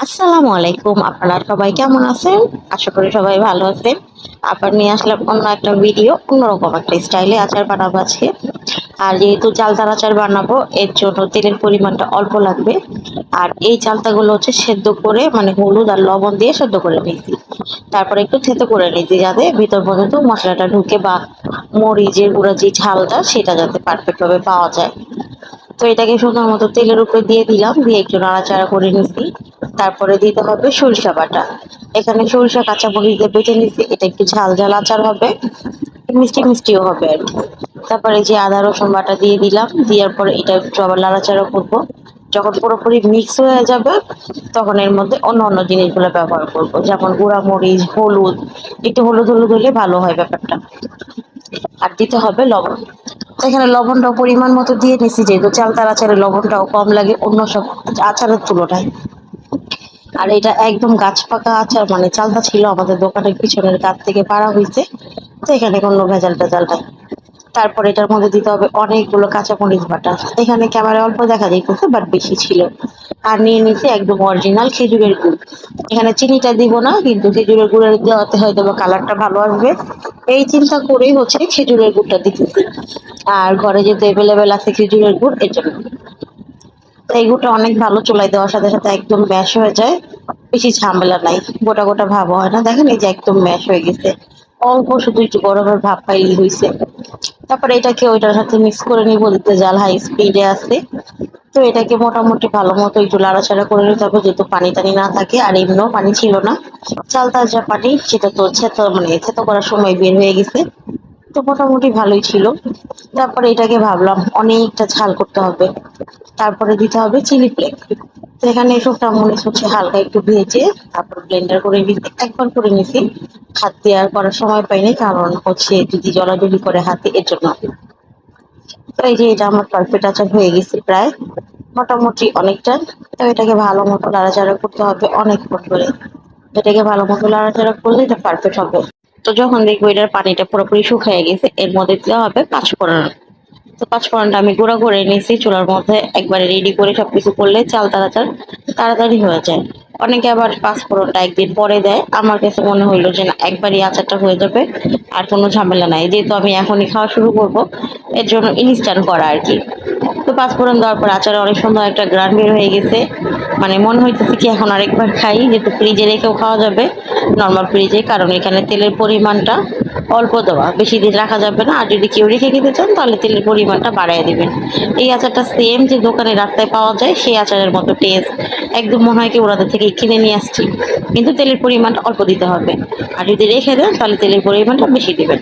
আসসালামু আলাইকুম। আপনারা সবাই কেমন আছেন? আশা করি সবাই ভালো আছেন। আবার নিয়ে আসলাম অন্য একটা ভিডিও, অন্যরকম একটা স্টাইলে আচার বানাবো আজকে। আর যেহেতু চালতার আচার বানাবো, এর জন্য তেলের পরিমাণটা অল্প লাগবে। আর এই চালতাগুলো হচ্ছে সেদ্ধ করে মানে হলুদ আর লবণ দিয়ে সেদ্ধ করে নিয়েছি। তারপরে একটু থেতো করে নিয়েছি যাতে ভিতর পর্যন্ত মশলাটা ঢুকে বা মরিচের গুঁড়া যে ঝালটা সেটা যাতে পারফেক্ট ভাবে পাওয়া যায়। তো এটাকে সুন্দর মতো তেলের উপরে দিয়ে দিলাম, দিয়ে একটু নাড়াচাড়া করে নিচ্ছি। তারপরে দিতে হবে সরিষা বাটা। এখানে সরিষা কাঁচা মরিচ দিয়ে বেটে নিচ্ছি, এটা একটু ঝাল ঝাল আচার হবে, মিষ্টি মিষ্টিও হবে আর কি। তারপরে যে আদা রসুন বাটা দিয়ে দিলাম, দেওয়ার পরে এটা একটু আবার নাড়াচাড়া করবো। যখন পুরোপুরি মিক্স হয়ে যাবে তখন এর মধ্যে অন্য অন্য জিনিসগুলো ব্যবহার করব, যেমন গুঁড়া মরিচ, হলুদ। একটু হলুদ হলুদ হলে ভালো হয় ব্যাপারটা। আর দিতে হবে লবণ। এখানে লবণটাও পরিমাণ মতো দিয়ে নিছি, যেহেতু চালতার আচারে লবণটাও কম লাগে অন্য সব আচারের তুলনায়। আর এটা একদম গাছ পাকা আচার, মানে চালতা ছিল আমাদের দোকানের পিছনের গাছ থেকে পাড়া হয়েছে। তো এখানে কোনো ভেজাল টেজাল নাই। তারপর এটার মধ্যে দিতে হবে অনেকগুলো কাঁচামরিচ বাটা। এখানে ক্যামেরা অল্প দেখা যাইতেছে বাট বেশি ছিল। আর নিয়ে নিছি একদম অরিজিনাল খেজুরের গুড়। এখানে চিনিটা দিব না, কিন্তু খেজুরের গুড়ের দেওয়াতে হয়তো বা কালারটা ভালো আসবে। এই চিন্তা করেই হচ্ছে খেজুরের গুড়টা দিতেছি। আর ঘরে যেহেতু অ্যাভেলেবেল আছে খেজুরের গুড়, এর জন্য। তো এই গুড়টা অনেক ভালো, চুলায় দেওয়ার সাথে সাথে একদম ম্যাশ হয়ে যায়। বেশি ঝামেলা নাই, গোটা গোটা ভাব হয় না। দেখেন এই যে একদম ম্যাশ হয়ে গেছে। অল্প শুধু একটু গরমের ভাব পাইলেই হয়েছে। তারপরে এটাকে ওইটার সাথে মিক্স করে নিব, দিতে জাল হাই স্পিডে আছে। তো এটাকে মোটামুটি ভালো মতো একটু নাড়াচাড়া করে নিতে হবে, যেহেতু পানি টানি না থাকে। আর এমনিও পানি ছিল না, চালতার যা পানি সেটা তো থেতো মানে থেতো করার সময় বের হয়ে গেছে। তো মোটামুটি ভালোই ছিল। তারপরে এটাকে ভাবলাম অনেকটা ঝাল করতে হবে। তারপরে দিতে হবে চিলি ফ্লেক্স। তো এখানে শুকনা মরিচ হচ্ছে হালকা একটু ভেজে তারপর ব্লেন্ডার করে নিচ্ছি, একবার করে নিছি। হাত দিয়ে আর করার সময় পাইনি, কারণ হচ্ছে যদি জলাজলি করে হাতে, এর জন্য। তো এই যে এটা আমার পারফেক্ট আচার হয়ে গেছে প্রায়, মোটামুটি অনেকটা। তো এটাকে ভালো মতো নাড়াচাড়া করতে হবে অনেকক্ষণ ধরে। এটাকে ভালো মতো নাড়াচাড়া করলে এটা পারফেক্ট হবে। তো যখন দেখবো এটার পানিটা পুরোপুরি শুকিয়ে গেছে, এর মধ্যে দিতে হবে পাঁচফোড়ন। তো পাঁচফোড়নটা আমি গুঁড়া করে নিয়েছি চুলার মধ্যে, একবারে রেডি করে সবকিছু করলে চাল তাড়াতাড়ি তাড়াতাড়ি হয়ে যায়। অনেকে আবার পাঁচফোড়নটা একদিন পরে দেয়, আমার কাছে মনে হইলো যে না, একবারই আচারটা হয়ে যাবে। আর কোনো ঝামেলা নাই, যেহেতু আমি এখনই খাওয়া শুরু করব, এর জন্য ইনস্ট্যান্ট করা আর কি। তো পাঁচফোড়ন দেওয়ার পর আচারে অনেক সুন্দর একটা গ্রান বের হয়ে গেছে। মানে মনে হইতেছে কি এখন আরেকবার খাই, যেহেতু ফ্রিজে রেখেও খাওয়া যাবে, নর্মাল ফ্রিজে, কারণ এখানে তেলের পরিমাণটা অল্প দেওয়া, বেশি দিন রাখা যাবে না। আর যদি কেউ রেখে খেতে চান তাহলে তেলের পরিমাণটা বাড়ায় দিবেন। এই আচারটা সেম যে দোকানে রাস্তায় পাওয়া যায় সেই আচারের মতো টেস্ট। একদম মনে হয় কি ওনাদের থেকে কিনে নিয়ে আসছি। কিন্তু তেলের পরিমাণটা অল্প দিতে হবে। আর যদি রেখে দেন তাহলে তেলের পরিমাণটা বেশি দিবেন।